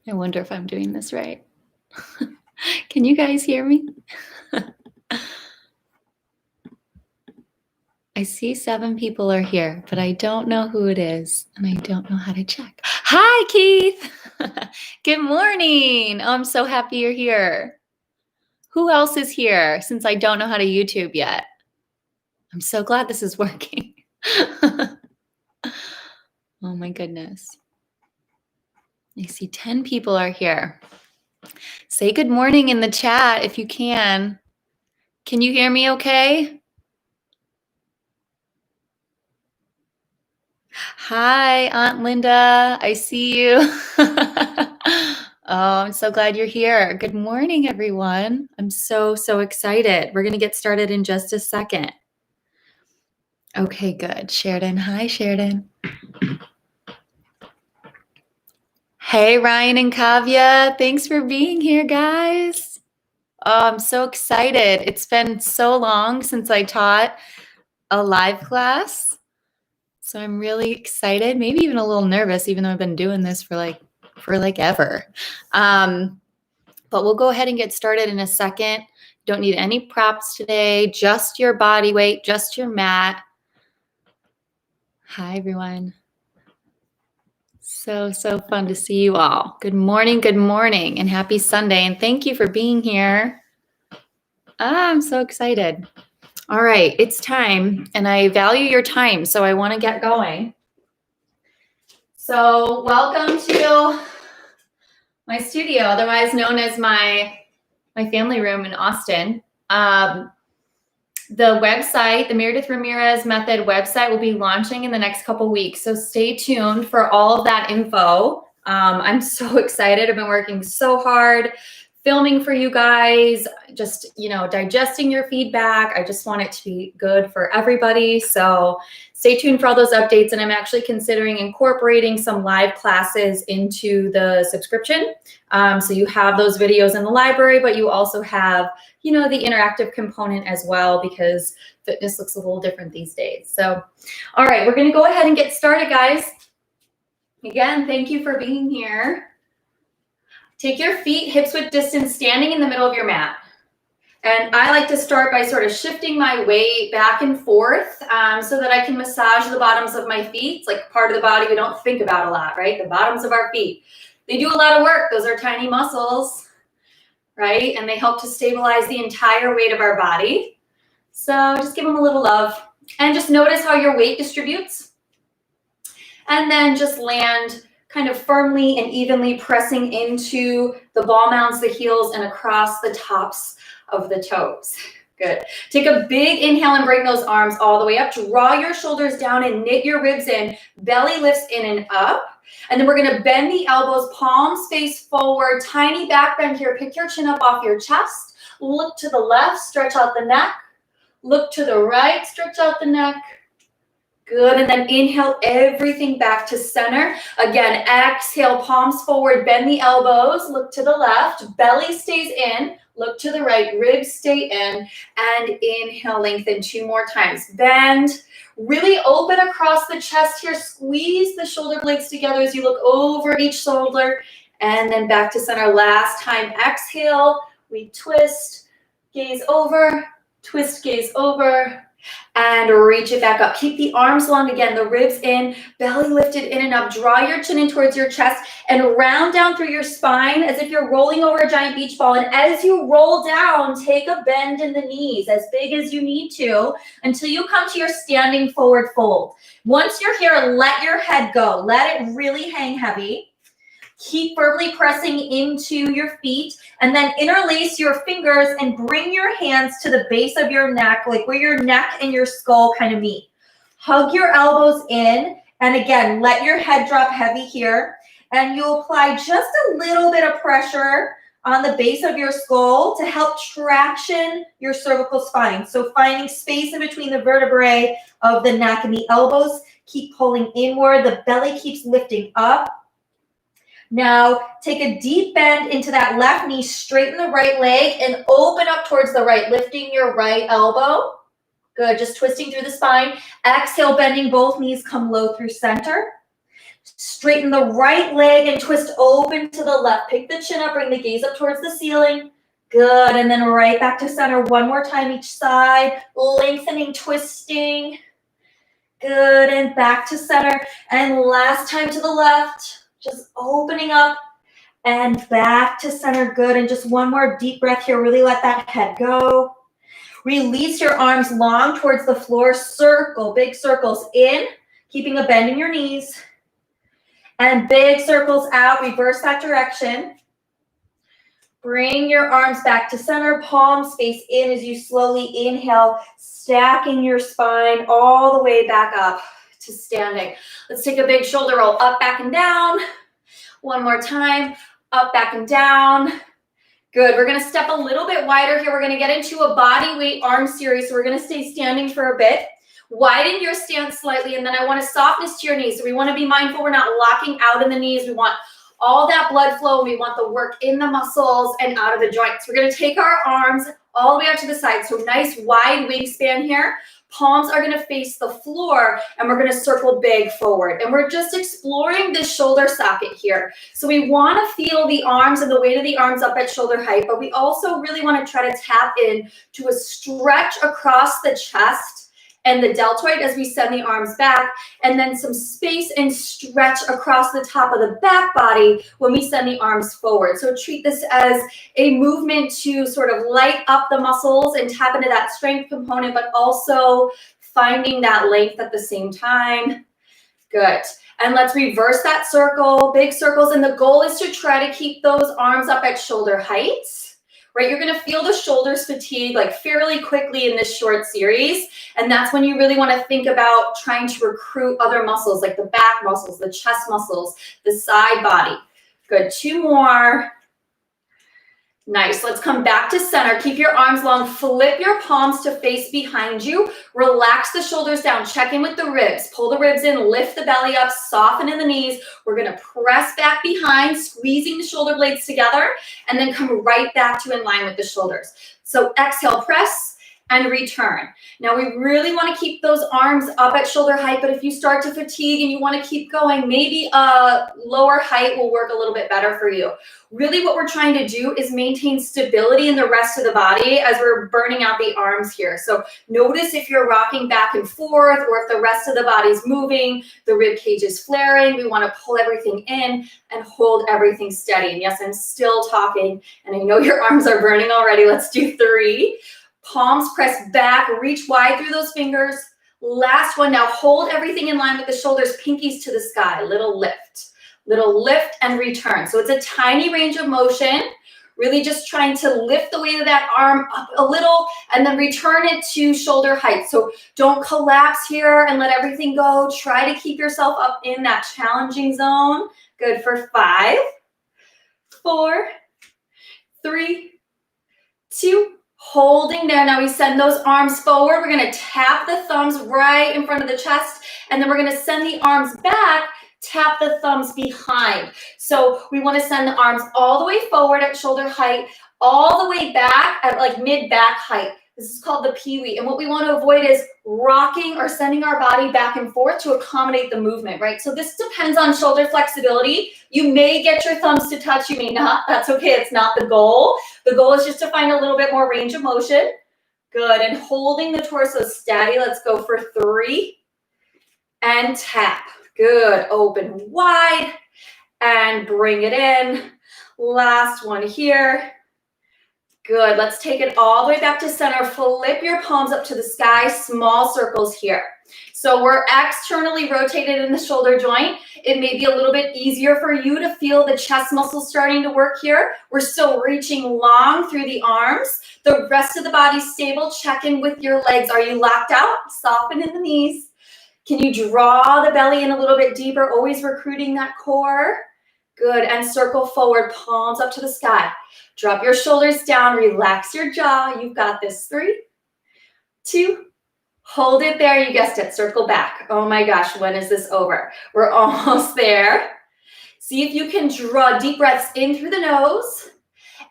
I wonder if I'm doing this right. Can you guys hear me? I see 7 people are here, but I don't know who it is, and I don't know how to check. Hi, Keith. Good morning. Oh, I'm so happy you're here. Who else is here since I don't know how to YouTube yet? I'm so glad this is working. Oh my goodness. I see 10 people are here. Say good morning in the chat if you can. Can you hear me okay? Hi, Aunt Linda. I see you. Oh, I'm so glad you're here. Good morning, everyone. I'm so excited. We're going to get started in just a second. Okay, good. Sheridan. Hi, Sheridan. Hey, Ryan and Kavya. Thanks for being here, guys. Oh, I'm so excited. It's been so long since I taught a live class. So I'm really excited, maybe even a little nervous, even though I've been doing this for like ever. But we'll go ahead and get started in a second. Don't need any props today, just your body weight, just your mat. Hi, everyone. So fun to see you all. Good morning, and happy Sunday. And thank you for being here. I'm so excited. All right, it's time, and I value your time, so I want to get going. So welcome to my studio, otherwise known as my family room in Austin. The website, the Meredith Ramirez Method website, will be launching in the next couple weeks. So stay tuned for all of that info. I'm so excited. I've been working so hard, filming for you guys, just, digesting your feedback. I just want it to be good for everybody. So stay tuned for all those updates. And I'm actually considering incorporating some live classes into the subscription. So you have those videos in the library, but you also have, the interactive component as well, because fitness looks a little different these days. So, all right, we're going to go ahead and get started, guys. Again, thank you for being here. Take your feet hips width distance, standing in the middle of your mat. And I like to start by sort of shifting my weight back and forth so that I can massage the bottoms of my feet. It's like part of the body we don't think about a lot, right? The bottoms of our feet. They do a lot of work. Those are tiny muscles, right? And they help to stabilize the entire weight of our body. So just give them a little love. And just notice how your weight distributes. And then just land kind of firmly and evenly, pressing into the ball mounds, the heels, and across the tops of the toes. Good. Take a big inhale and bring those arms all the way up. Draw your shoulders down and knit your ribs in. Belly lifts in and up. And then we're going to bend the elbows, palms face forward, tiny back bend here. Pick your chin up off your chest. Look to the left, stretch out the neck. Look to the right, stretch out the neck. Good, and then inhale everything back to center. Again, exhale, palms forward, bend the elbows, look to the left, belly stays in, look to the right, ribs stay in, and inhale, lengthen 2 more times. Bend, really open across the chest here, squeeze the shoulder blades together as you look over each shoulder, and then back to center. Last time, exhale, we twist, gaze over, twist, gaze over, and reach it back up. Keep the arms long again, the ribs in, belly lifted in and up. Draw your chin in towards your chest and round down through your spine as if you're rolling over a giant beach ball. And as you roll down, take a bend in the knees as big as you need to until you come to your standing forward fold. Once you're here, let your head go. Let it really hang heavy. Keep firmly pressing into your feet, and then interlace your fingers and bring your hands to the base of your neck, like where your neck and your skull kind of meet. Hug your elbows in, and again, let your head drop heavy here, and you'll apply just a little bit of pressure on the base of your skull to help traction your cervical spine. So finding space in between the vertebrae of the neck and the elbows. Keep pulling inward. The belly keeps lifting up. Now, take a deep bend into that left knee, straighten the right leg, and open up towards the right, lifting your right elbow. Good, just twisting through the spine. Exhale, bending both knees, come low through center. Straighten the right leg and twist open to the left. Pick the chin up, bring the gaze up towards the ceiling. Good, and then right back to center one more time each side. Lengthening, twisting. Good, and back to center. And last time to the left. Just opening up and back to center. Good, and just one more deep breath here. Really let that head go. Release your arms long towards the floor. Circle, big circles in, keeping a bend in your knees. And big circles out, reverse that direction. Bring your arms back to center, palms face in as you slowly inhale, stacking your spine all the way back up to standing. Let's take a big shoulder roll, up, back, and down. One more time, up, back, and down. Good, we're gonna step a little bit wider here. We're gonna get into a body weight arm series, so we're gonna stay standing for a bit. Widen your stance slightly, and then I want a softness to your knees. So we want to be mindful we're not locking out in the knees. We want all that blood flow. We want the work in the muscles and out of the joints. We're going to take our arms all the way out to the side. So nice wide wingspan here. Palms are going to face the floor, and we're going to circle big forward. And we're just exploring this shoulder socket here. So we want to feel the arms and the weight of the arms up at shoulder height, but we also really want to try to tap in to a stretch across the chest and the deltoid as we send the arms back, and then some space and stretch across the top of the back body when we send the arms forward. So treat this as a movement to sort of light up the muscles and tap into that strength component, but also finding that length at the same time. Good. And let's reverse that circle, big circles, and the goal is to try to keep those arms up at shoulder height. Right, you're going to feel the shoulders fatigue like fairly quickly in this short series. And that's when you really want to think about trying to recruit other muscles like the back muscles, the chest muscles, the side body. Good, 2 more. Nice, let's come back to center. Keep your arms long, flip your palms to face behind you. Relax the shoulders down, check in with the ribs. Pull the ribs in, lift the belly up, soften in the knees. We're gonna press back behind, squeezing the shoulder blades together, and then come right back to in line with the shoulders. So exhale, press, and return. Now we really want to keep those arms up at shoulder height, but if you start to fatigue and you want to keep going, maybe a lower height will work a little bit better for you. Really what we're trying to do is maintain stability in the rest of the body as we're burning out the arms here. So notice if you're rocking back and forth or if the rest of the body's moving, the rib cage is flaring. We want to pull everything in and hold everything steady. And yes, I'm still talking and I know your arms are burning already. Let's do 3. Palms press back, reach wide through those fingers. Last one, now hold everything in line with the shoulders, pinkies to the sky, little lift and return. So it's a tiny range of motion, really just trying to lift the weight of that arm up a little and then return it to shoulder height. So don't collapse here and let everything go. Try to keep yourself up in that challenging zone. Good for 5, 4, 3, 2, holding there. Now we send those arms forward. We're going to tap the thumbs right in front of the chest, and then we're going to send the arms back, tap the thumbs behind. So we want to send the arms all the way forward at shoulder height, all the way back at like mid-back height. This is called the pee-wee. And what we want to avoid is rocking or sending our body back and forth to accommodate the movement, right? So this depends on shoulder flexibility. You may get your thumbs to touch, you may not. That's okay, it's not the goal. The goal is just to find a little bit more range of motion. Good, and holding the torso steady. Let's go for 3 and tap. Good, open wide and bring it in. Last one here. Good, let's take it all the way back to center. Flip your palms up to the sky, small circles here. So we're externally rotated in the shoulder joint. It may be a little bit easier for you to feel the chest muscles starting to work here. We're still reaching long through the arms. The rest of the body's stable. Check in with your legs. Are you locked out? Soften in the knees. Can you draw the belly in a little bit deeper? Always recruiting that core. Good, and circle forward, palms up to the sky. Drop your shoulders down, relax your jaw. You've got this. 3, 2, hold it there. You guessed it, circle back. Oh my gosh, when is this over? We're almost there. See if you can draw deep breaths in through the nose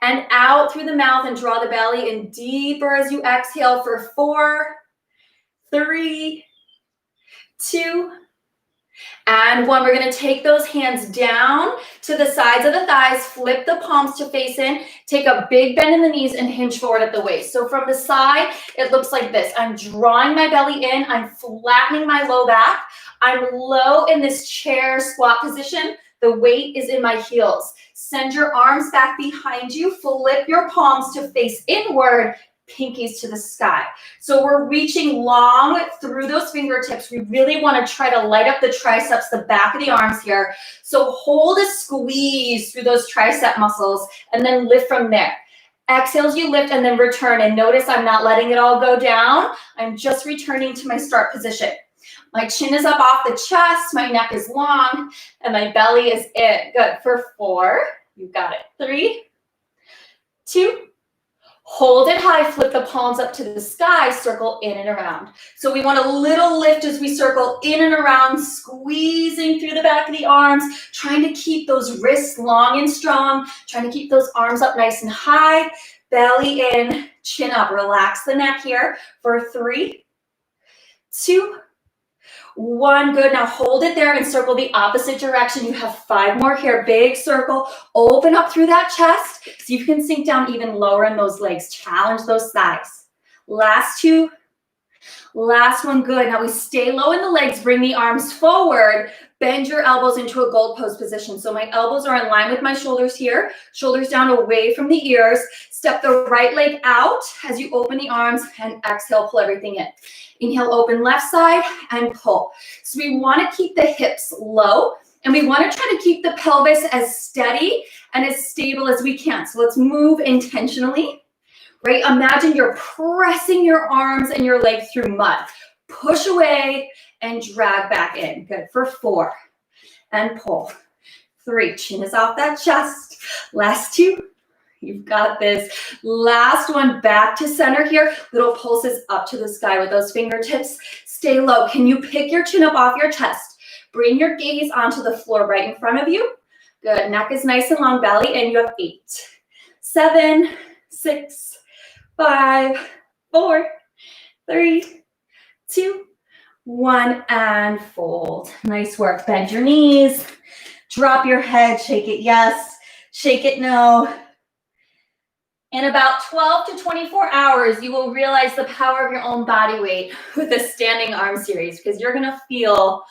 and out through the mouth and draw the belly in deeper as you exhale for 4, 3, 2, And one, we're gonna take those hands down to the sides of the thighs, flip the palms to face in, take a big bend in the knees and hinge forward at the waist. So from the side, it looks like this. I'm drawing my belly in, I'm flattening my low back. I'm low in this chair squat position. The weight is in my heels. Send your arms back behind you, flip your palms to face inward, pinkies to the sky. So we're reaching long through those fingertips. We really want to try to light up the triceps, the back of the arms here. So hold a squeeze through those tricep muscles and then lift from there. Exhale as you lift and then return. And notice I'm not letting it all go down. I'm just returning to my start position. My chin is up off the chest, my neck is long, and my belly is in. Good. For 4, you got it. 3, 2, hold it high, flip the palms up to the sky, circle in and around. So we want a little lift as we circle in and around, squeezing through the back of the arms, trying to keep those wrists long and strong, trying to keep those arms up nice and high, belly in, chin up. Relax the neck here for 3, 2, 1. Good. Now hold it there and circle the opposite direction. You have 5 more here. Big circle. Open up through that chest. See if you can sink down even lower in those legs. Challenge those thighs. Last 2. Last one. Good. Now we stay low in the legs. Bring the arms forward. Bend your elbows into a gold pose position. So my elbows are in line with my shoulders here. Shoulders down away from the ears. Step the right leg out as you open the arms and exhale, pull everything in. Inhale, open left side and pull. So we want to keep the hips low and we want to try to keep the pelvis as steady and as stable as we can. So let's move intentionally, right? Imagine you're pressing your arms and your legs through mud. Push away and drag back in. Good. For 4 and pull. 3, chin is off that chest. Last 2. You've got this. Last one, back to center here. Little pulses up to the sky with those fingertips. Stay low. Can you pick your chin up off your chest? Bring your gaze onto the floor right in front of you. Good. Neck is nice and long, belly, and you have 8, 7, 6, 5, 4, 3, 2, 1, and fold. Nice work. Bend your knees. Drop your head. Shake it yes. Shake it no. In about 12 to 24 hours, you will realize the power of your own body weight with a standing arm series because you're going to feel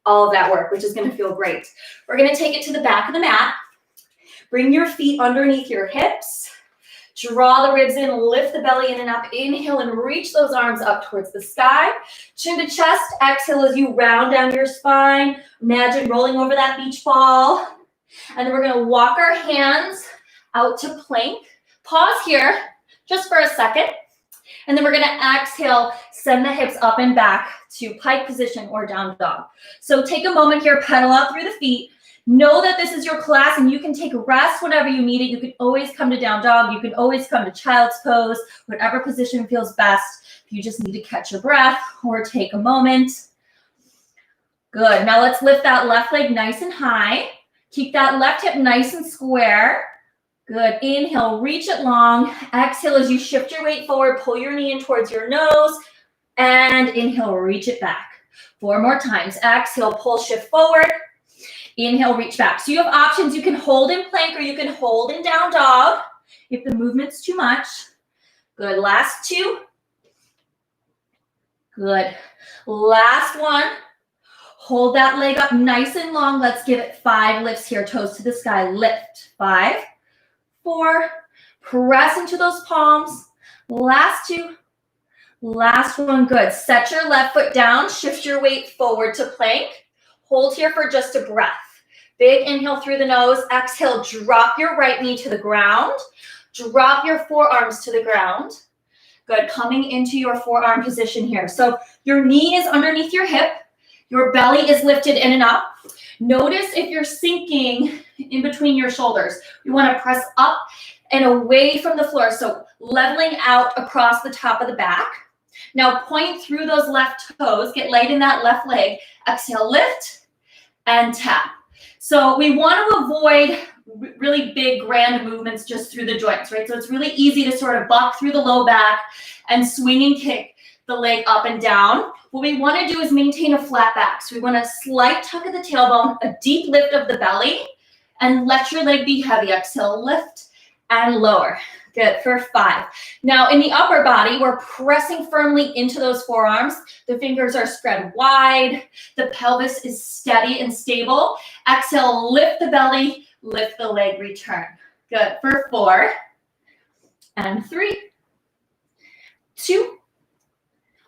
all of that work, which is going to feel great. We're going to take it to the back of the mat. Bring your feet underneath your hips. Draw the ribs in, lift the belly in and up. Inhale and reach those arms up towards the sky. Chin to chest. Exhale as you round down your spine. Imagine rolling over that beach ball. And then we're going to walk our hands out to plank. Pause here just for a second. And then we're going to exhale, send the hips up and back to pike position or down dog. So take a moment here, pedal out through the feet. Know that this is your class and you can take a rest whenever you need it. You can always come to down dog. You can always come to child's pose, whatever position feels best. If you just need to catch your breath or take a moment. Good. Now let's lift that left leg nice and high. Keep that left hip nice and square. Good. Inhale, reach it long. Exhale as you shift your weight forward, pull your knee in towards your nose. And inhale, reach it back. 4 more times. Exhale, pull, shift forward. Inhale, reach back. So you have options. You can hold in plank or you can hold in down dog if the movement's too much. Good. Last 2. Good. Last 1. Hold that leg up nice and long. Let's give it 5 lifts here. Toes to the sky. Lift. 5, 4. Press into those palms. Last 2. Last 1. Good. Set your left foot down. Shift your weight forward to plank. Hold here for just a breath. Big inhale through the nose. Exhale, drop your right knee to the ground. Drop your forearms to the ground. Good. Coming into your forearm position here. So your knee is underneath your hip. Your belly is lifted in and up. Notice if you're sinking in between your shoulders. You want to press up and away from the floor. So leveling out across the top of the back. Now point through those left toes. Get light in that left leg. Exhale, lift and tap. So we want to avoid really big grand movements just through the joints, right? So it's really easy to sort of buck through the low back and swing and kick the leg up and down. What we want to do is maintain a flat back. So we want a slight tuck of the tailbone, a deep lift of the belly, and let your leg be heavy. Exhale, lift and lower. Good, for 5. Now in the upper body, we're pressing firmly into those forearms. The fingers are spread wide. The pelvis is steady and stable. Exhale, lift the belly, lift the leg, return. Good, for 4 and 3, 2.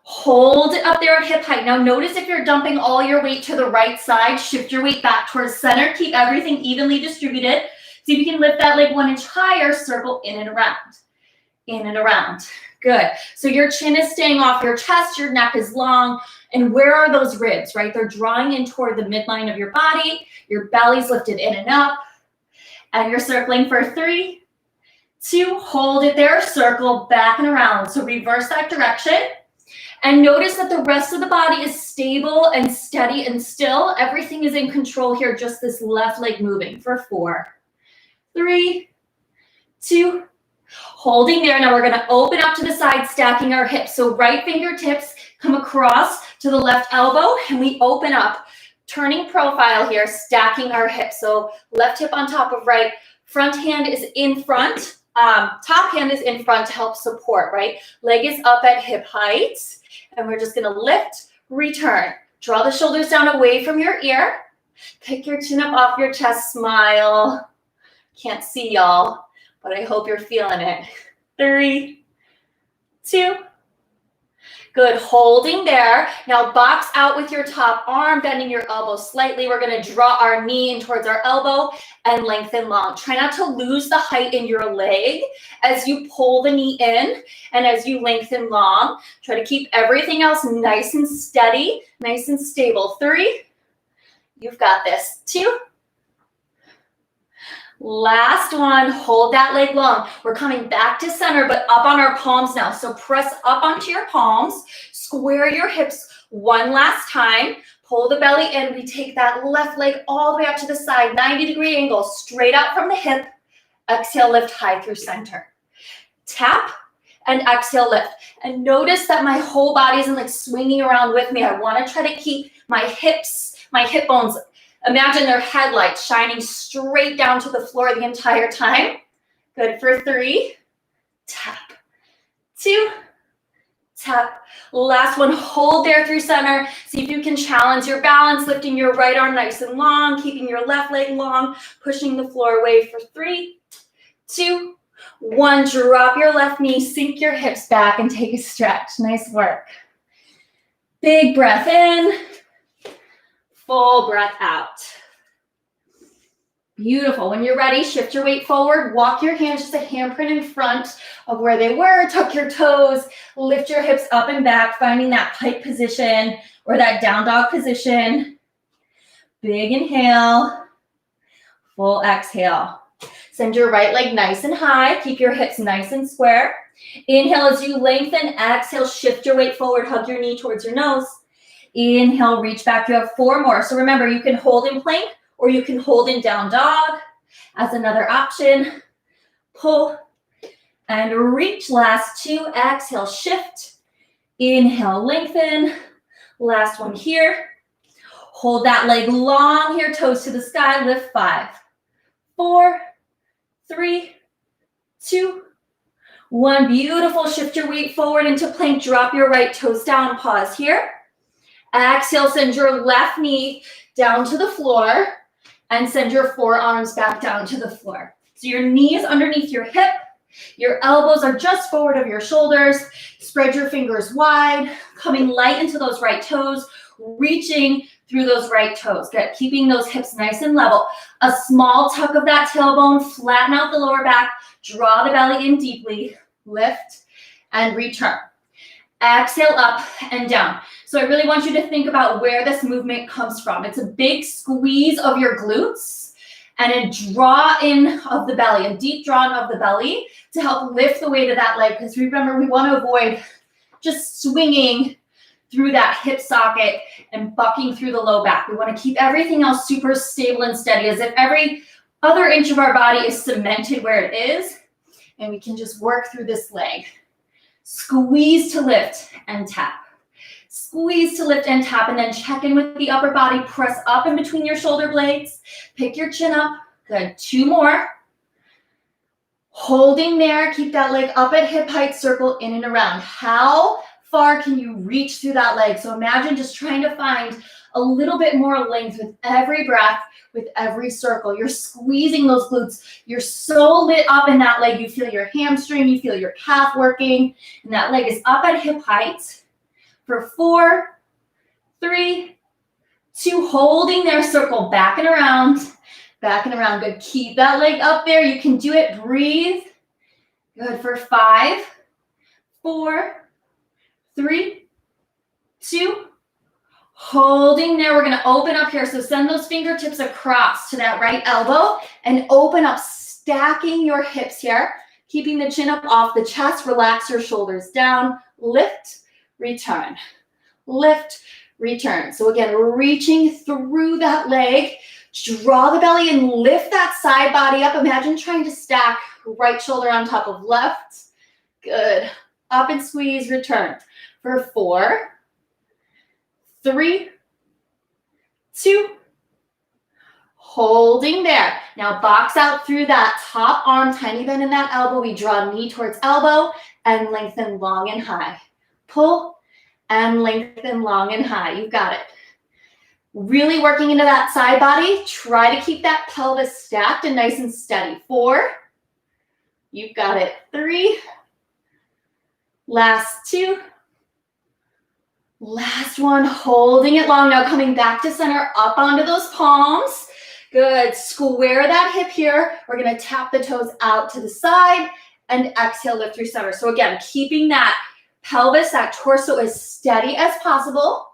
Hold it up there at hip height. Now notice if you're dumping all your weight to the right side, shift your weight back towards center. Keep everything evenly distributed. See if you can lift that leg 1 inch higher, circle in and around. In and around. Good. So your chin is staying off your chest, your neck is long. And where are those ribs, right? They're drawing in toward the midline of your body. Your belly's lifted in and up. And you're circling for 3, 2, hold it there, circle back and around. So reverse that direction. And notice that the rest of the body is stable and steady and still. Everything is in control here, just this left leg moving for 4, 3, 2, holding there. Now we're going to open up to the side, stacking our hips. So right fingertips come across to the left elbow and we open up, turning profile here, stacking our hips. So left hip on top of right, front hand is in front, top hand is in front to help support, right? Leg is up at hip height and we're just going to lift, return. Draw the shoulders down away from your ear. Pick your chin up off your chest, smile. Can't see y'all, but I hope you're feeling it. 3, 2. Good, holding there. Now box out with your top arm, bending your elbow slightly. We're going to draw our knee in towards our elbow and lengthen long. Try not to lose the height in your leg as you pull the knee in and as you lengthen long. Try to keep everything else nice and steady, nice and stable. 3, you've got this. 2, last one, hold that leg long. We're coming back to center, but up on our palms now. So press up onto your palms, square your hips one last time, pull the belly in. We take that left leg all the way up to the side, 90-degree angle, straight out from the hip. Exhale, lift high through center. Tap and exhale, lift. And notice that my whole body isn't like swinging around with me. I want to try to keep my hips, my hip bones, imagine their headlights shining straight down to the floor the entire time. Good, for 3, tap, 2, tap. Last one, hold there through center. See if you can challenge your balance, lifting your right arm nice and long, keeping your left leg long, pushing the floor away for 3, 2, 1. Drop your left knee, sink your hips back and take a stretch. Nice work. Big breath in. Full breath out. Beautiful. When you're ready, shift your weight forward. Walk your hands just a handprint in front of where they were. Tuck your toes. Lift your hips up and back, finding that pike position or that down dog position. Big inhale. Full exhale. Send your right leg nice and high. Keep your hips nice and square. Inhale as you lengthen. Exhale, shift your weight forward. Hug your knee towards your nose. Inhale, reach back. You have 4 more. So remember, you can hold in plank or you can hold in down dog as another option. Pull and reach. Last 2. Exhale, shift. Inhale, lengthen. Last one here. Hold that leg long here, toes to the sky. Lift 5, 4, 3, 2, 1. Beautiful. Shift your weight forward into plank. Drop your right toes down. Pause here. Exhale, send your left knee down to the floor and send your forearms back down to the floor. So your knee is underneath your hip. Your elbows are just forward of your shoulders. Spread your fingers wide, coming light into those right toes, reaching through those right toes. Good. Keeping those hips nice and level. A small tuck of that tailbone, flatten out the lower back, draw the belly in deeply, lift and return. Exhale up and down. So I really want you to think about where this movement comes from. It's a big squeeze of your glutes and a draw in of the belly, a deep draw in of the belly to help lift the weight of that leg. Because remember, we want to avoid just swinging through that hip socket and bucking through the low back. We want to keep everything else super stable and steady, as if every other inch of our body is cemented where it is, and we can just work through this leg. Squeeze to lift and tap. Squeeze to lift and tap, and then check in with the upper body. Press up in between your shoulder blades. Pick your chin up. Good. 2 more. Holding there. Keep that leg up at hip height. Circle in and around. How far can you reach through that leg? So imagine just trying to find a little bit more length with every breath, with every circle. You're squeezing those glutes. You're so lit up in that leg. You feel your hamstring. You feel your calf working. And that leg is up at hip height. For 4, 3, 2, holding there, circle back and around, good. Keep that leg up there. You can do it. Breathe. Good. For 5, 4, 3, 2, holding there. We're going to open up here. So send those fingertips across to that right elbow and open up, stacking your hips here, keeping the chin up off the chest. Relax your shoulders down. Lift. Return, lift, return. So again, reaching through that leg, draw the belly and lift that side body up. Imagine trying to stack right shoulder on top of left. Good. Up and squeeze, return. For 4, 3, 2, holding there. Now box out through that top arm, tiny bend in that elbow. We draw knee towards elbow and lengthen long and high. Pull and lengthen long and high. You've got it. Really working into that side body. Try to keep that pelvis stacked and nice and steady. 4. You've got it. 3. Last 2. Last 1. Holding it long. Now coming back to center, up onto those palms. Good. Square that hip here. We're going to tap the toes out to the side and exhale, lift through center. So again, keeping that pelvis, that torso as steady as possible.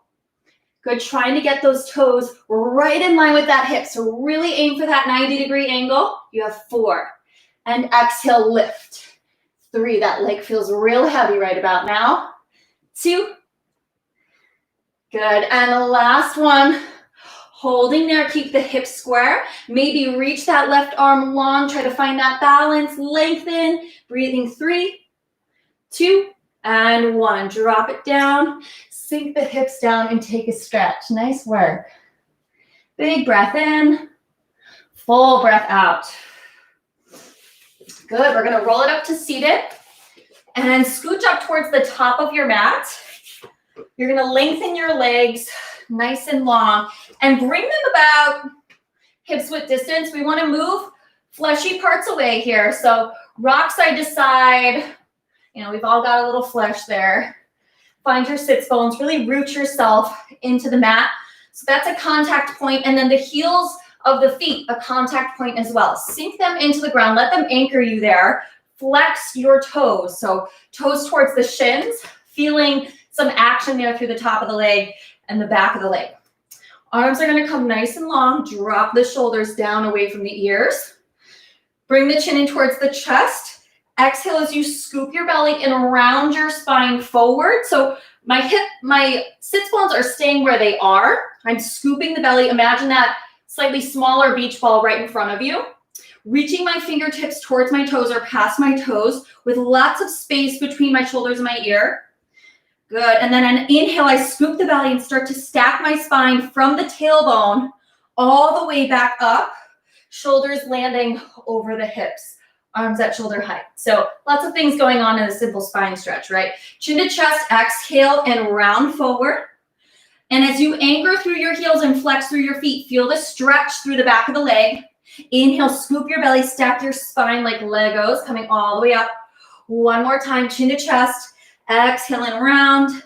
Good, trying to get those toes right in line with that hip. So really aim for that 90-degree angle. You have 4. And exhale, lift. 3, that leg feels real heavy right about now. 2. Good, and the last one. Holding there, keep the hips square. Maybe reach that left arm long. Try to find that balance, lengthen. Breathing 3, 2, and 1. Drop it down, sink the hips down, and take a stretch. Nice work. Big breath in, full breath out. Good. We're going to roll it up to seated and scooch up towards the top of your mat. You're going to lengthen your legs nice and long and bring them about hips width distance. We want to move fleshy parts away here. So rock side to side. You know, we've all got a little flesh there. Find your sits bones, really root yourself into the mat. So that's a contact point. And then the heels of the feet, a contact point as well. Sink them into the ground. Let them anchor you there. Flex your toes. So toes towards the shins, feeling some action there through the top of the leg and the back of the leg. Arms are going to come nice and long. Drop the shoulders down away from the ears. Bring the chin in towards the chest. Exhale as you scoop your belly and round your spine forward. So my sits bones are staying where they are. I'm scooping the belly. Imagine that slightly smaller beach ball right in front of you. Reaching my fingertips towards my toes or past my toes with lots of space between my shoulders and my ear. Good. And then an inhale, I scoop the belly and start to stack my spine from the tailbone all the way back up. Shoulders landing over the hips. Arms at shoulder height. So lots of things going on in a simple spine stretch, right? Chin to chest, exhale and round forward. And as you anchor through your heels and flex through your feet, feel the stretch through the back of the leg. Inhale, scoop your belly, stack your spine like Legos, coming all the way up. One more time, chin to chest, exhale and round.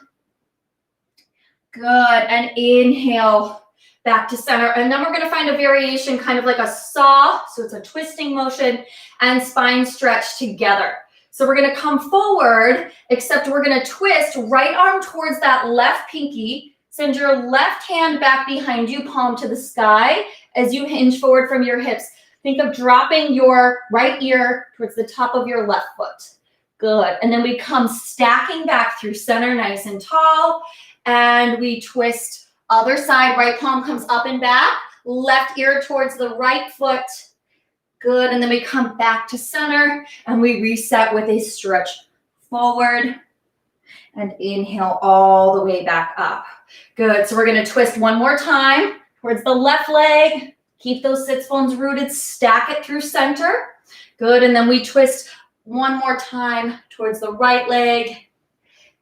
Good, and inhale back to center. And then we're gonna find a variation, kind of like a saw. So it's a twisting motion and spine stretch together. So we're gonna come forward, except we're gonna twist right arm towards that left pinky. Send your left hand back behind you, palm to the sky as you hinge forward from your hips. Think of dropping your right ear towards the top of your left foot. Good. And then we come stacking back through center, nice and tall. And we twist other side. Right palm comes up and back. Left ear towards the right foot. Good. And then we come back to center and we reset with a stretch forward And inhale all the way back up. Good. So we're going to twist one more time towards the left leg. Keep those sits bones rooted. Stack it through center. Good. And then we twist one more time towards the right leg.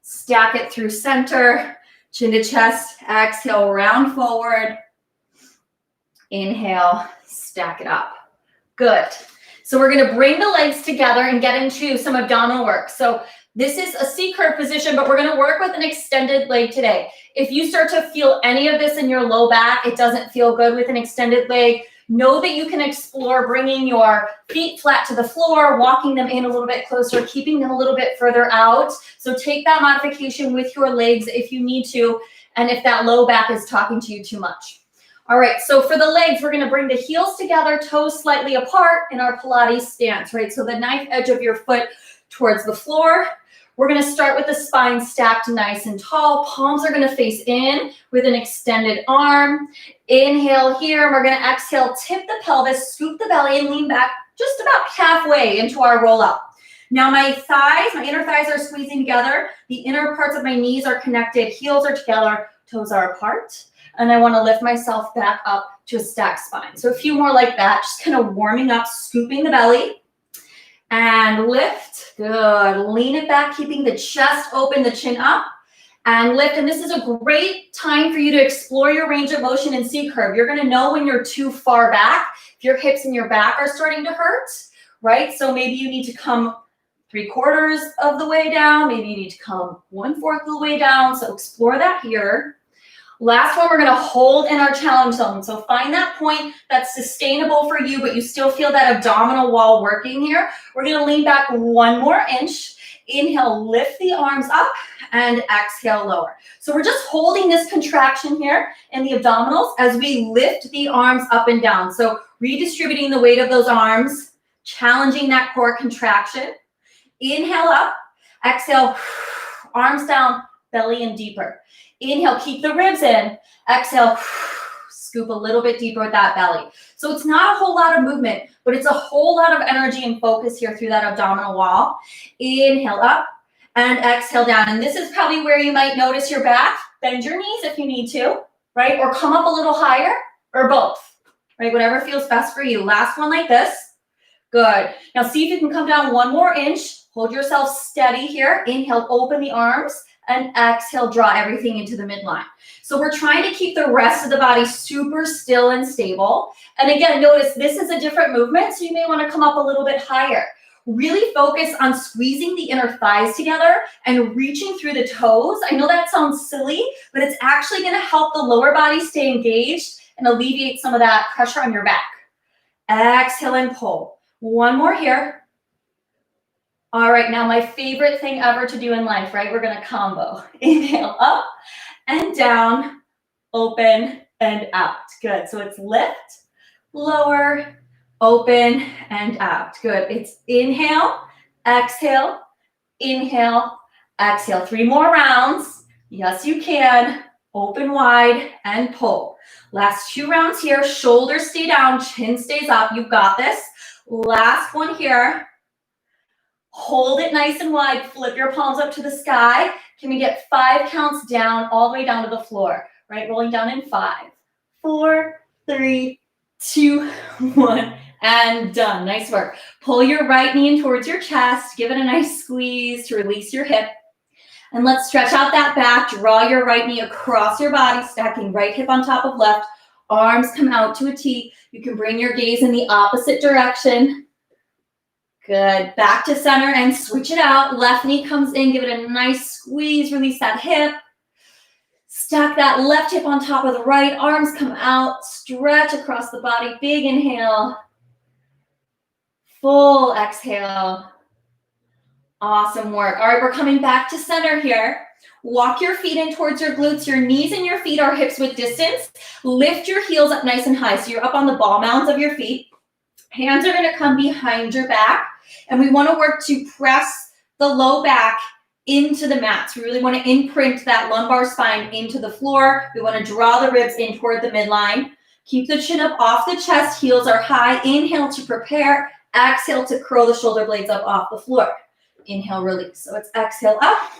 Stack it through center. Chin to chest. Exhale, round forward. Inhale, stack it up. Good. So we're going to bring the legs together and get into some abdominal work. So this is a C curve position, but we're going to work with an extended leg today. If you start to feel any of this in your low back, it doesn't feel good with an extended leg, know that you can explore bringing your feet flat to the floor, walking them in a little bit closer, keeping them a little bit further out. So take that modification with your legs if you need to, and if that low back is talking to you too much. All right, so for the legs, we're going to bring the heels together, toes slightly apart in our Pilates stance, right? So the knife edge of your foot towards the floor. We're going to start with the spine stacked nice and tall. Palms are going to face in with an extended arm. Inhale here. We're going to exhale, tip the pelvis, scoop the belly, and lean back just about halfway into our roll up. Now my thighs, my inner thighs are squeezing together. The inner parts of my knees are connected. Heels are together. Toes are apart. And I want to lift myself back up to a stacked spine. So a few more like that, just kind of warming up, scooping the belly. And lift. Good. Lean it back, keeping the chest open, the chin up. And lift. And this is a great time for you to explore your range of motion in C curve. You're going to know when you're too far back, if your hips and your back are starting to hurt, right? So maybe you need to come 3/4 of the way down. Maybe you need to come 1/4 of the way down. So explore that here. Last one, we're going to hold in our challenge zone. So find that point that's sustainable for you, but you still feel that abdominal wall working here. We're going to lean back 1 more inch. Inhale, lift the arms up, and exhale, lower. So we're just holding this contraction here in the abdominals as we lift the arms up and down. So redistributing the weight of those arms, challenging that core contraction. Inhale up, exhale, arms down, belly in deeper. Inhale, keep the ribs in. Exhale, scoop a little bit deeper with that belly. So it's not a whole lot of movement, but it's a whole lot of energy and focus here through that abdominal wall. Inhale up and exhale down. And this is probably where you might notice your back. Bend your knees if you need to, right? Or come up a little higher, or both, right? Whatever feels best for you. Last one like this. Good. Now see if you can come down 1 more inch. Hold yourself steady here. Inhale, open the arms. And exhale, draw everything into the midline. So we're trying to keep the rest of the body super still and stable. And again, notice this is a different movement, so you may want to come up a little bit higher. Really focus on squeezing the inner thighs together and reaching through the toes. I know that sounds silly, but it's actually going to help the lower body stay engaged and alleviate some of that pressure on your back. Exhale and pull. 1 more here. All right, now my favorite thing ever to do in life, right? We're going to combo. Inhale up and down, open and out. Good. So it's lift, lower, open and out. Good. It's inhale, exhale, inhale, exhale. 3 more rounds. Yes, you can. Open wide and pull. Last 2 rounds here. Shoulders stay down, chin stays up. You've got this. Last one here. Hold it nice and wide. Flip your palms up to the sky. Can we get 5 counts down, all the way down to the floor? Right, rolling down in 5, 4, 3, 2, 1, and done. Nice work. Pull your right knee in towards your chest. Give it a nice squeeze to release your hip. And let's stretch out that back. Draw your right knee across your body, stacking right hip on top of left. Arms come out to a T. You can bring your gaze in the opposite direction. Good. Back to center and switch it out. Left knee comes in. Give it a nice squeeze. Release that hip. Stack that left hip on top of the right. Arms come out. Stretch across the body. Big inhale. Full exhale. Awesome work. All right, we're coming back to center here. Walk your feet in towards your glutes. Your knees and your feet are hips width distance. Lift your heels up nice and high. So you're up on the ball mounds of your feet. Hands are going to come behind your back. And we want to work to press the low back into the mat. So we really want to imprint that lumbar spine into the floor. We want to draw the ribs in toward the midline. Keep the chin up off the chest. Heels are high. Inhale to prepare. Exhale to curl the shoulder blades up off the floor. Inhale, release. So it's exhale up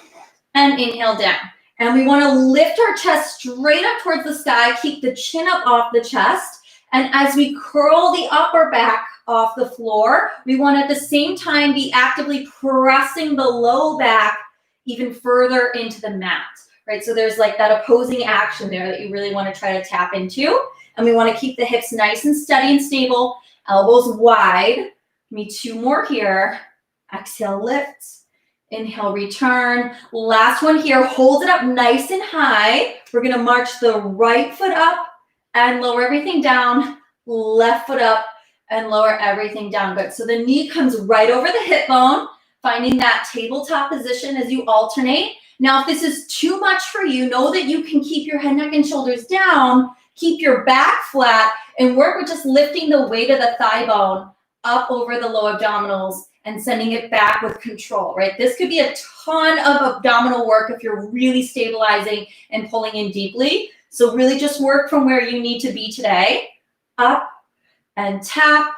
and inhale down. And we want to lift our chest straight up towards the sky, keep the chin up off the chest. And as we curl the upper back off the floor, we want to at the same time be actively pressing the low back even further into the mat, right? So there's like that opposing action there that you really want to try to tap into. And we want to keep the hips nice and steady and stable, elbows wide. Give me 2 more here. Exhale, lift. Inhale, return. Last one here. Hold it up nice and high. We're going to march the right foot up and lower everything down. Left foot up and lower everything down. Good. So the knee comes right over the hip bone, finding that tabletop position as you alternate. Now, if this is too much for you, know that you can keep your head, neck, and shoulders down, keep your back flat, and work with just lifting the weight of the thigh bone up over the low abdominals and sending it back with control, right? This could be a ton of abdominal work if you're really stabilizing and pulling in deeply. So really just work from where you need to be today. Up and tap.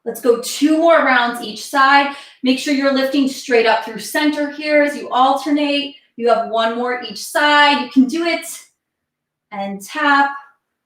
Let's go 2 more rounds each side. Make sure you're lifting straight up through center here as you alternate. You have 1 more each side. You can do it. And tap,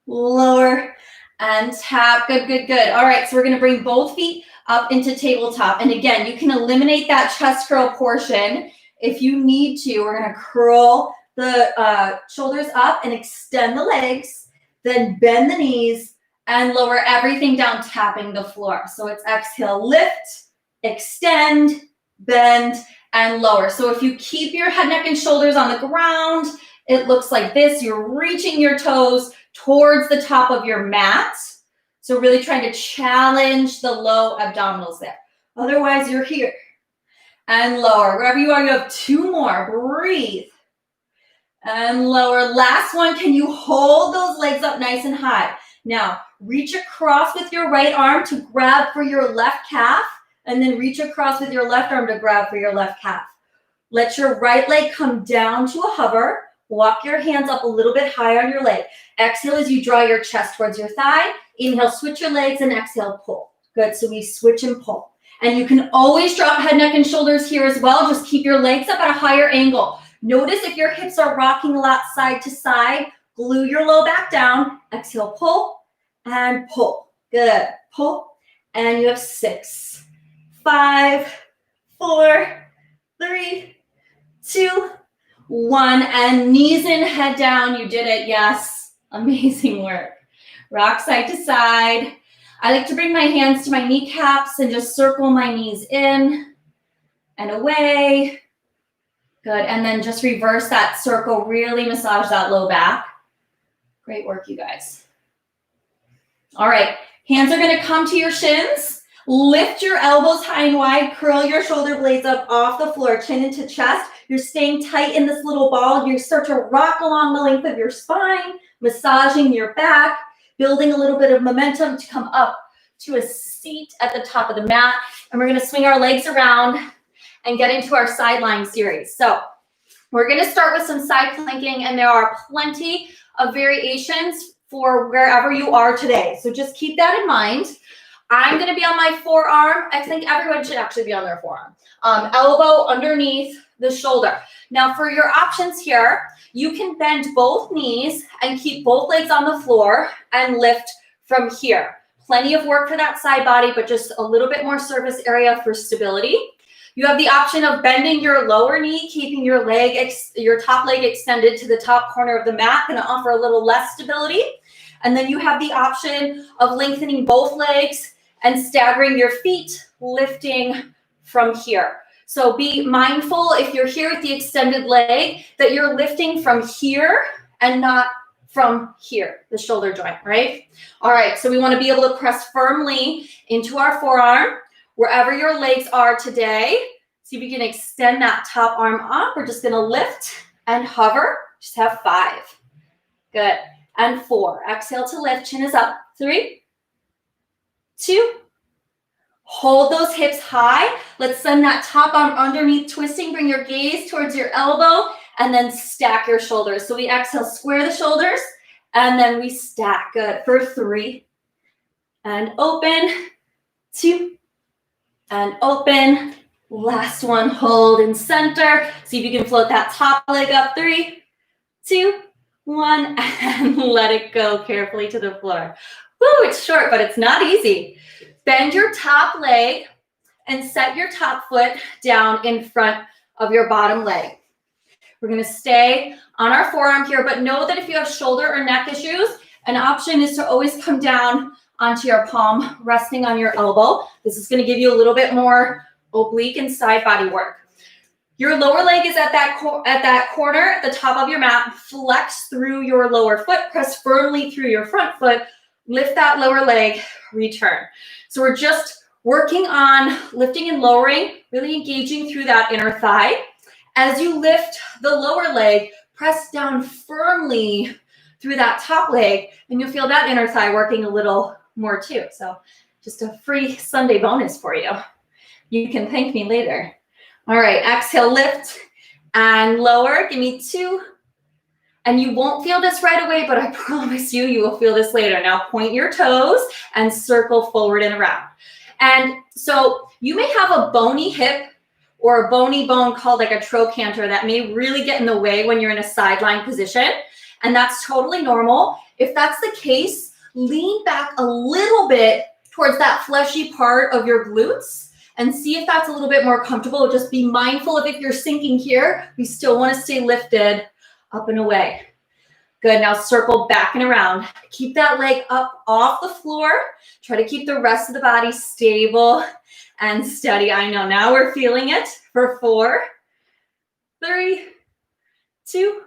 lower, and tap. Good, good, good. All right, so we're gonna bring both feet up into tabletop. And again, you can eliminate that chest curl portion if you need to. We're gonna curl the shoulders up and extend the legs, then bend the knees and lower everything down, tapping the floor. So it's exhale, lift, extend, bend, and lower. So if you keep your head, neck, and shoulders on the ground, it looks like this. You're reaching your toes towards the top of your mat. So really trying to challenge the low abdominals there. Otherwise, you're here and lower. Wherever you are, you have 2 more. Breathe and lower. Last one, can you hold those legs up nice and high? Now, reach across with your right arm to grab for your left calf, and then reach across with your left arm to grab for your left calf. Let your right leg come down to a hover. Walk your hands up a little bit higher on your leg. Exhale as you draw your chest towards your thigh. Inhale, switch your legs, and exhale, pull. Good, so we switch and pull. And you can always drop head, neck, and shoulders here as well. Just keep your legs up at a higher angle. Notice if your hips are rocking a lot side to side, glue your low back down. Exhale, pull and pull. Good, pull. And you have 6, 5, 4, 3, 2, 1, and knees in, head down. You did it, yes. Amazing work. Rock side to side. I like to bring my hands to my kneecaps and just circle my knees in and away. Good, and then just reverse that circle. Really massage that low back. Great work, you guys. All right, hands are gonna come to your shins. Lift your elbows high and wide. Curl your shoulder blades up off the floor, chin into chest. You're staying tight in this little ball. You start to rock along the length of your spine, massaging your back, building a little bit of momentum to come up to a seat at the top of the mat. And we're gonna swing our legs around and get into our sideline series. So we're gonna start with some side planking, and there are plenty of variations for wherever you are today. So just keep that in mind. I'm gonna be on my forearm. I think everyone should actually be on their forearm. Elbow underneath the shoulder. Now for your options here, you can bend both knees and keep both legs on the floor and lift from here. Plenty of work for that side body, but just a little bit more surface area for stability. You have the option of bending your lower knee, keeping your top leg extended to the top corner of the mat, gonna offer a little less stability. And then you have the option of lengthening both legs and staggering your feet, lifting from here. So be mindful if you're here with the extended leg that you're lifting from here and not from here, the shoulder joint, right? All right, so we want to be able to press firmly into our forearm wherever your legs are today. See if we can extend that top arm up. We're just going to lift and hover. Just have 5. Good. And 4. Exhale to lift. Chin is up. 3, 2. Hold those hips high. Let's send that top arm underneath, twisting. Bring your gaze towards your elbow and then stack your shoulders. So we exhale, square the shoulders, and then we stack. Good. For 3. And open. 2. And open. Last one, hold in center. See if you can float that top leg up. 3, 2, 1, and let it go carefully to the floor. Woo, it's short, but it's not easy. Bend your top leg and set your top foot down in front of your bottom leg. We're gonna stay on our forearm here, but know that if you have shoulder or neck issues, an option is to always come down onto your palm, resting on your elbow. This is gonna give you a little bit more oblique and side body work. Your lower leg is at that corner at the top of your mat. Flex through your lower foot, press firmly through your front foot, lift that lower leg, return. So we're just working on lifting and lowering, really engaging through that inner thigh. As you lift the lower leg, press down firmly through that top leg, and you'll feel that inner thigh working a little more too. So just a free Sunday bonus for you. You can thank me later. All right, exhale, lift and lower. Give me 2. And you won't feel this right away, but I promise you, you will feel this later. Now point your toes and circle forward and around. And so you may have a bony hip or a bony bone called like a trochanter that may really get in the way when you're in a sideline position. And that's totally normal. If that's the case, lean back a little bit towards that fleshy part of your glutes and see if that's a little bit more comfortable. Just be mindful of if you're sinking here, we still want to stay lifted up and away. Good, now circle back and around. Keep that leg up off the floor. Try to keep the rest of the body stable and steady. I know, now we're feeling it for 4, 3, 2,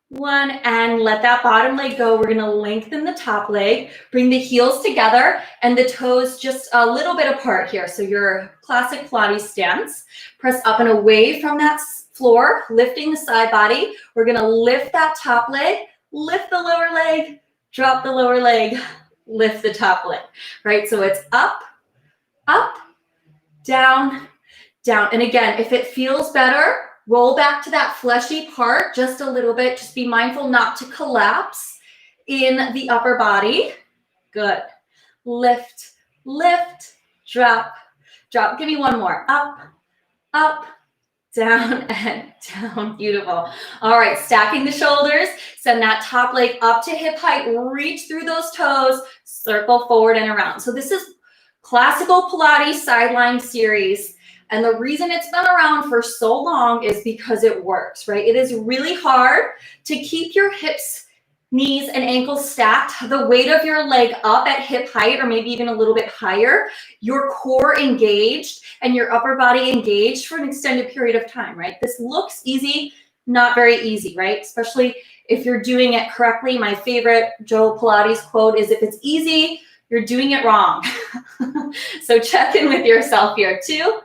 1, and let that bottom leg go. We're gonna lengthen the top leg, bring the heels together and the toes just a little bit apart here. So your classic Pilates stance. Press up and away from that floor, lifting the side body. We're gonna lift that top leg, lift the lower leg, drop the lower leg, lift the top leg, right? So it's up, up, down, down. And again, if it feels better, roll back to that fleshy part just a little bit. Just be mindful not to collapse in the upper body. Good. Lift, lift, drop, drop. Give me one more. Up, up, down, and down. Beautiful. All right, stacking the shoulders. Send that top leg up to hip height. Reach through those toes. Circle forward and around. So this is classical Pilates sideline series. And the reason it's been around for so long is because it works, right? It is really hard to keep your hips, knees, and ankles stacked, the weight of your leg up at hip height or maybe even a little bit higher, your core engaged and your upper body engaged for an extended period of time, right? This looks easy, not very easy, right? Especially if you're doing it correctly. My favorite Joe Pilates quote is, if it's easy, you're doing it wrong. So check in with yourself here. 2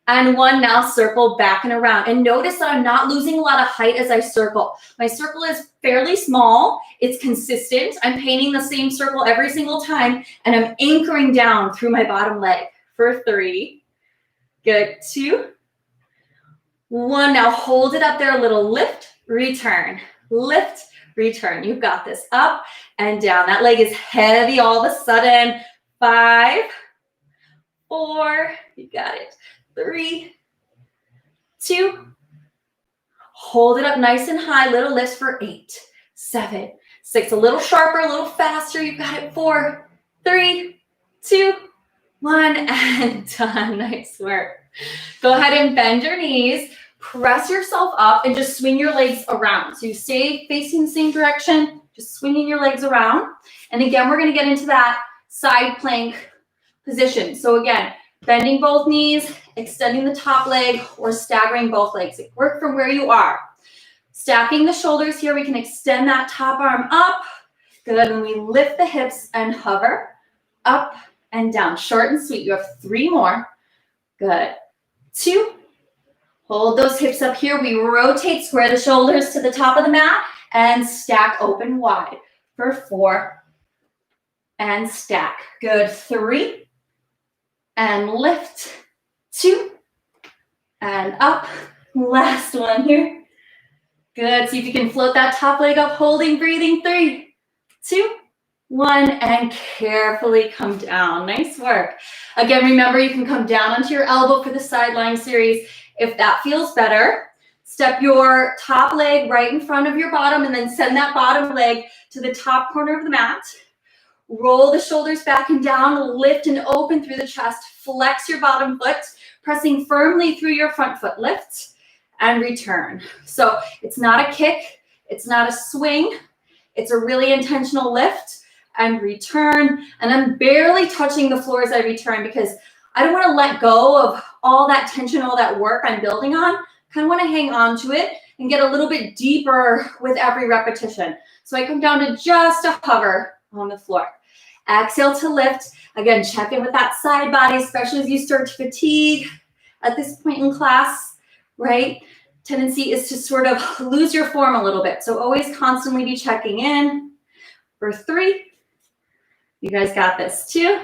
and 1, now circle back and around. And notice that I'm not losing a lot of height as I circle. My circle is fairly small. It's consistent. I'm painting the same circle every single time, and I'm anchoring down through my bottom leg for 3. Good. 2, 1. Now hold it up there a little. Lift, return. Lift, return. You've got this. Up and down. That leg is heavy all of a sudden. 5, 4. You got it. 3, 2. Hold it up nice and high. Little lifts for 8, 7, 6. A little sharper, a little faster. You got it. 4, 3, 2, 1, and done. Nice work. Go ahead and bend your knees. Press yourself up and just swing your legs around. So you stay facing the same direction, just swinging your legs around. And again, we're going to get into that side plank position. So again, bending both knees, extending the top leg, or staggering both legs. Work from where you are. Stacking the shoulders here, we can extend that top arm up. Good, and we lift the hips and hover up and down. Short and sweet. You have 3 more. Good. 2. Hold those hips up here. We rotate, square the shoulders to the top of the mat, and stack open wide for 4. And stack. Good. 3. And lift. 2. And up. Last one here. Good. See if you can float that top leg up, holding, breathing. 3, 2, one, and carefully come down. Nice work. Again, remember you can come down onto your elbow for the side lying series. If that feels better, step your top leg right in front of your bottom and then send that bottom leg to the top corner of the mat. Roll the shoulders back and down, lift and open through the chest, flex your bottom foot, pressing firmly through your front foot, lift and return. So it's not a kick, it's not a swing, it's a really intentional lift and return. And I'm barely touching the floor as I return because I don't want to let go of all that tension, all that work I'm building on. Kind of want to hang on to it and get a little bit deeper with every repetition. So I come down to just a hover on the floor. Exhale to lift. Again, check in with that side body, especially as you start to fatigue at this point in class, right? Tendency is to sort of lose your form a little bit. So always constantly be checking in. For 3. You guys got this. 2.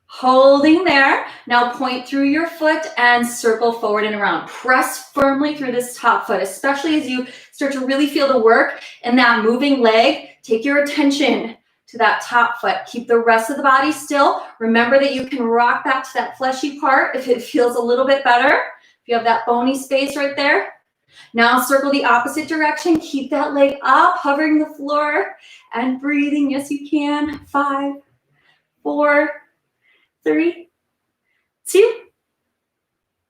Holding there. Now point through your foot and circle forward and around. Press firmly through this top foot, especially as you start to really feel the work in that moving leg. Take your attention to that top foot. Keep the rest of the body still. Remember that you can rock back to that fleshy part if it feels a little bit better. If you have that bony space right there. Now circle the opposite direction. Keep that leg up, hovering the floor and breathing. Yes, you can. 5, 4, 3, 2,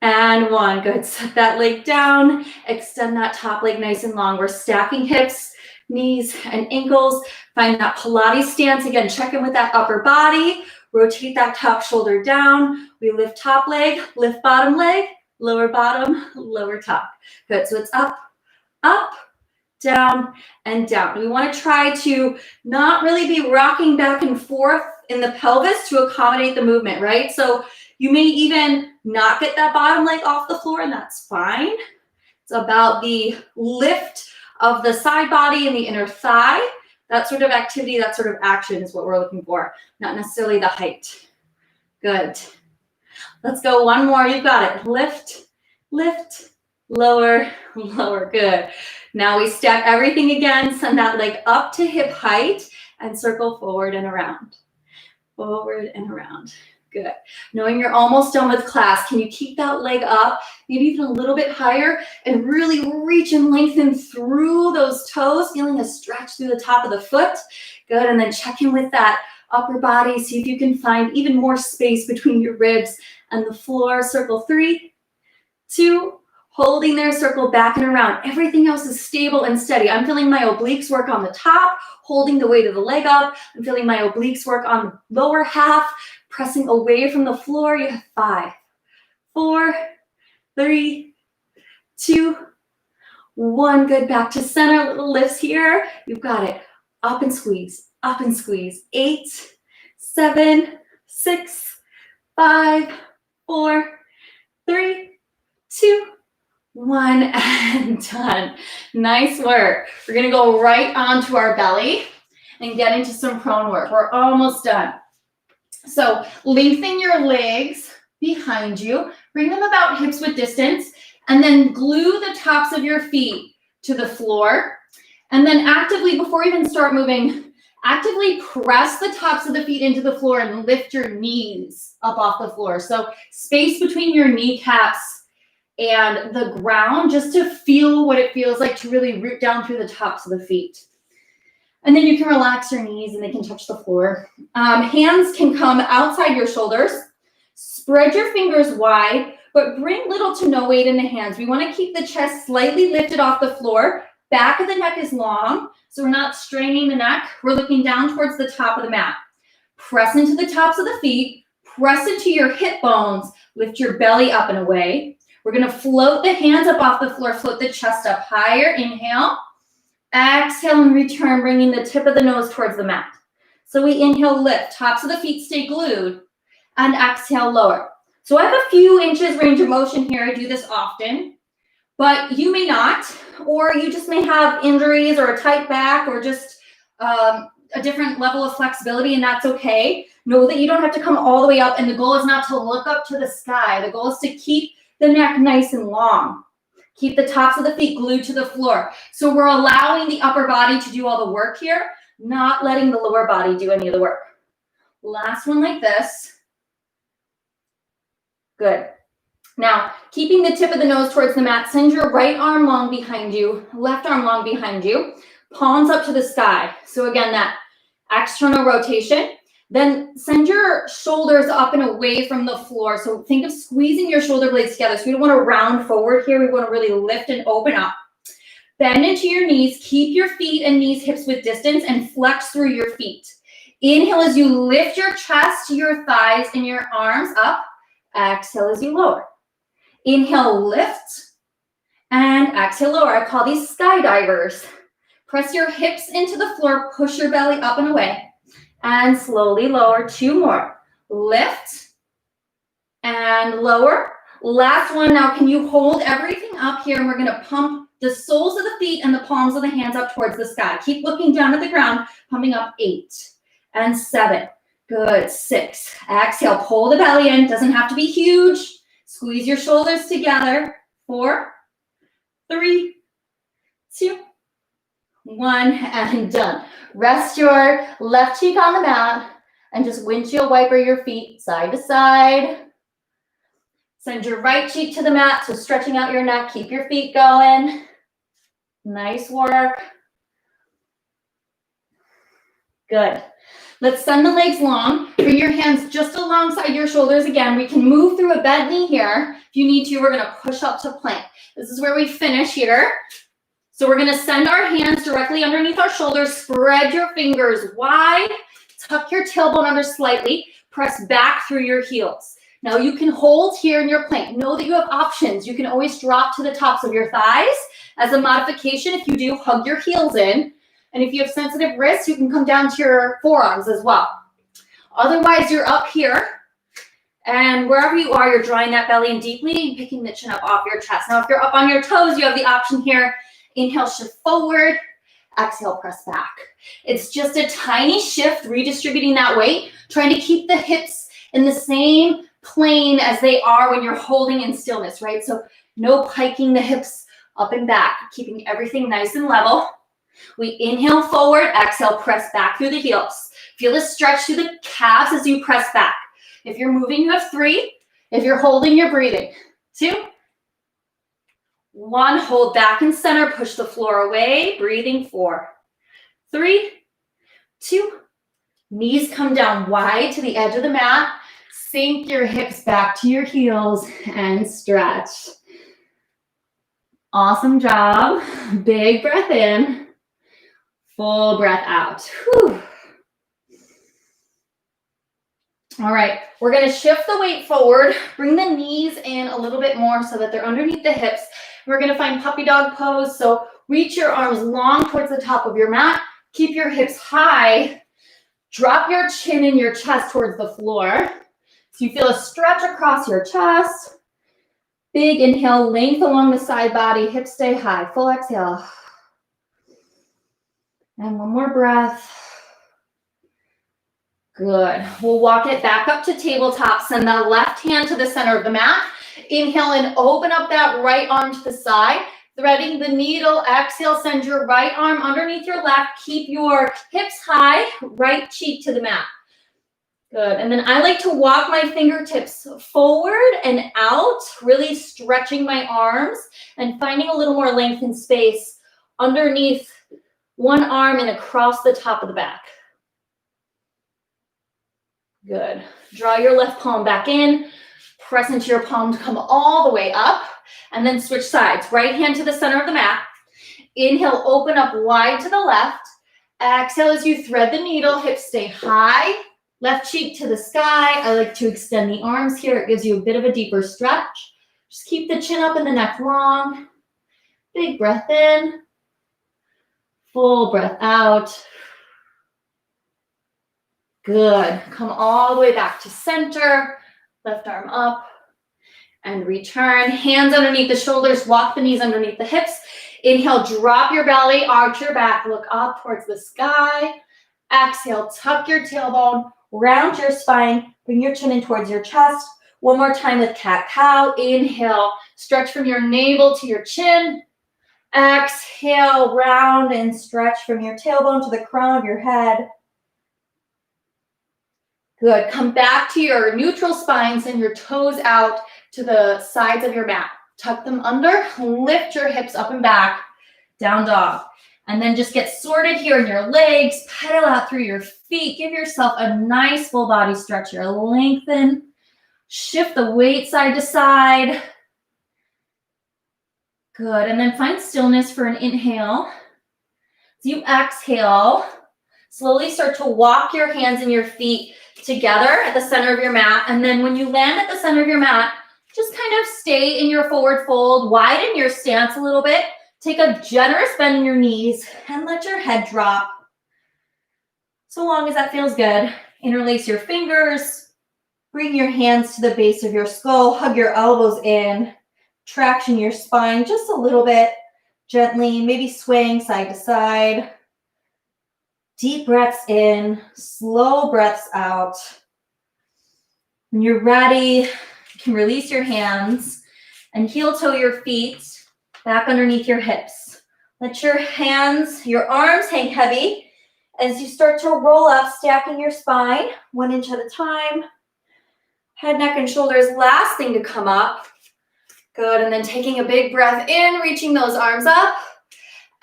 and 1. Good. Set that leg down. Extend that top leg nice and long. We're stacking hips, knees, and ankles. Find that Pilates stance. Again, check in with that upper body. Rotate that top shoulder down. We lift top leg, lift bottom leg, lower bottom, lower top. Good. So it's up, up, down, and down. We want to try to not really be rocking back and forth in the pelvis to accommodate the movement, right? So you may even not get that bottom leg off the floor, and that's fine. It's about the lift of the side body and the inner thigh. That sort of activity, that sort of action is what we're looking for, not necessarily the height. Good. Let's go one more. You've got it. Lift, lift, lower, lower. Good. Now we stack everything again. Send that leg up to hip height and circle forward and around. Forward and around. Good. Knowing you're almost done with class, can you keep that leg up, maybe even a little bit higher, and really reach and lengthen through those toes, feeling a stretch through the top of the foot. Good. And then check in with that upper body. See if you can find even more space between your ribs and the floor. Circle 3, 2, holding there, circle back and around. Everything else is stable and steady. I'm feeling my obliques work on the top, holding the weight of the leg up. I'm feeling my obliques work on the lower half, pressing away from the floor. You have 5, 4, 3, 2, 1. Good. Back to center. Little lifts here. You've got it. Up and squeeze. Up and squeeze. 8, 7, 6, 5, 4, 3, 2, 1, and done. Nice work. We're going to go right onto our belly and get into some prone work. We're almost done. So lengthen your legs behind you. Bring them about hips width distance, and then glue the tops of your feet to the floor. And then actively, before you even start moving, actively press the tops of the feet into the floor and lift your knees up off the floor. So space between your kneecaps and the ground, just to feel what it feels like to really root down through the tops of the feet. And then you can relax your knees and they can touch the floor. Hands can come outside your shoulders. Spread your fingers wide, but bring little to no weight in the hands. We want to keep the chest slightly lifted off the floor. Back of the neck is long, so we're not straining the neck. We're looking down towards the top of the mat. Press into the tops of the feet. Press into your hip bones. Lift your belly up and away. We're going to float the hands up off the floor. Float the chest up higher. Inhale. Exhale and return, bringing the tip of the nose towards the mat. So we inhale, lift. Tops of the feet stay glued. And exhale, lower. So I have a few inches range of motion here. I do this often. But you may not, or you just may have injuries or a tight back or just a different level of flexibility, and that's okay. Know that you don't have to come all the way up, and the goal is not to look up to the sky. The goal is to keep the neck nice and long. Keep the tops of the feet glued to the floor. So we're allowing the upper body to do all the work here. not letting the lower body do any of the work. Last one like this. Good. Now, keeping the tip of the nose towards the mat, send your right arm long behind you, left arm long behind you, palms up to the sky. So again, that external rotation. Then send your shoulders up and away from the floor. So think of squeezing your shoulder blades together. So we don't want to round forward here. We want to really lift and open up. Bend into your knees. Keep your feet and knees, hips width distance, and flex through your feet. Inhale as you lift your chest, your thighs, and your arms up. Exhale as you lower. Inhale, lift, and exhale, lower. I call these skydivers. Press your hips into the floor. Push your belly up and away. And slowly lower. 2 more. Lift and lower. Last one. Now, can you hold everything up here? And we're going to pump the soles of the feet and the palms of the hands up towards the sky. Keep looking down at the ground, pumping up. 8 and 7. Good. 6. Exhale. Pull the belly in. Doesn't have to be huge. Squeeze your shoulders together. 4, 3, 2, 1, and done. Rest your left cheek on the mat and just windshield wiper your feet side to side. Send your right cheek to the mat, so stretching out your neck. Keep your feet going. Nice work. Good. Let's send the legs long. Bring your hands just alongside your shoulders again. We can move through a bent knee here. If you need to, we're going to push up to plank. This is where we finish here. So we're going to send our hands directly underneath our shoulders. Spread your fingers wide. Tuck your tailbone under slightly. Press back through your heels. Now you can hold here in your plank. Know that you have options. You can always drop to the tops of your thighs. As a modification, if you do, hug your heels in. And if you have sensitive wrists, you can come down to your forearms as well. Otherwise, you're up here. And wherever you are, you're drawing that belly in deeply, picking the chin up off your chest. Now, if you're up on your toes, you have the option here. Inhale, shift forward. Exhale, press back. It's just a tiny shift, redistributing that weight, trying to keep the hips in the same plane as they are when you're holding in stillness, right? So no piking the hips up and back, keeping everything nice and level. We inhale forward, exhale, press back through the heels. Feel a stretch through the calves as you press back. If you're moving, you have 3. If you're holding, you're breathing. 2, 1, hold back and center, push the floor away, breathing. 4, 3, 2, knees come down wide to the edge of the mat. Sink your hips back to your heels and stretch. Awesome job. Big breath in. Full breath out. Whew. All right, we're going to shift the weight forward. Bring the knees in a little bit more so that they're underneath the hips. We're going to find puppy dog pose. So reach your arms long towards the top of your mat. Keep your hips high. Drop your chin and your chest towards the floor. So you feel a stretch across your chest. Big inhale, length along the side body. Hips stay high. Full exhale. And one more breath. Good. We'll walk it back up to tabletop. Send the left hand to the center of the mat. Inhale and open up that right arm to the side. Threading the needle. Exhale, send your right arm underneath your left. Keep your hips high. Right cheek to the mat. Good. And then I like to walk my fingertips forward and out, really stretching my arms and finding a little more length and space underneath one arm and across the top of the back. Good. Draw your left palm back in. Press into your palm to come all the way up. And then switch sides. Right hand to the center of the mat. Inhale, open up wide to the left. Exhale as you thread the needle. Hips stay high. Left cheek to the sky. I like to extend the arms here. It gives you a bit of a deeper stretch. Just keep the chin up and the neck long. Big breath in. Full breath out. Good. Come all the way back to center. Left arm up and return. Hands underneath the shoulders. Walk the knees underneath the hips. Inhale, drop your belly, arch your back, look up towards the sky. Exhale, tuck your tailbone, round your spine, bring your chin in towards your chest. One more time with cat-cow. Inhale, stretch from your navel to your chin. Exhale, round and stretch from your tailbone to the crown of your head. Good. Come back to your neutral spine, send your toes out to the sides of your mat. Tuck them under, lift your hips up and back, down dog. And then just get sorted here in your legs, pedal out through your feet. Give yourself a nice full body stretch here. Lengthen, shift the weight side to side. Good, and then find stillness for an inhale. As you exhale, slowly start to walk your hands and your feet together at the center of your mat. And then when you land at the center of your mat, just kind of stay in your forward fold, widen your stance a little bit. Take a generous bend in your knees and let your head drop. So long as that feels good. Interlace your fingers, bring your hands to the base of your skull, hug your elbows in, traction your spine just a little bit, gently, maybe swaying side to side. Deep breaths in, slow breaths out. When you're ready, you can release your hands and heel toe your feet back underneath your hips. Let your hands, your arms hang heavy as you start to roll up, stacking your spine 1 inch at a time. Head, neck, and shoulders, last thing to come up. Good, and then taking a big breath in, reaching those arms up.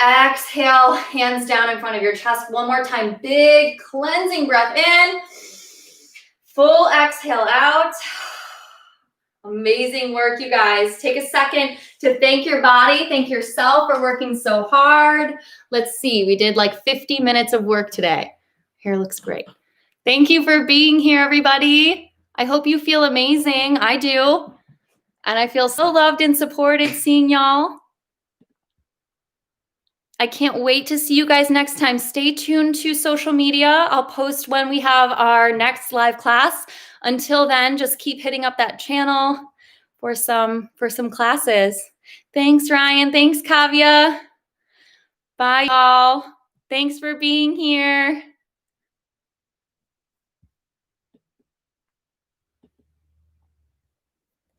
Exhale, hands down in front of your chest. One more time, big cleansing breath in. Full exhale out. Amazing work, you guys. Take a second to thank your body, thank yourself for working so hard. Let's see, we did like 50 minutes of work today. Hair looks great. Thank you for being here, everybody. I hope you feel amazing. I do. And I feel so loved and supported seeing y'all. I can't wait to see you guys next time. Stay tuned to social media. I'll post when we have our next live class. Until then, just keep hitting up that channel for some classes. Thanks, Ryan. Thanks, Kavya. Bye, y'all. Thanks for being here.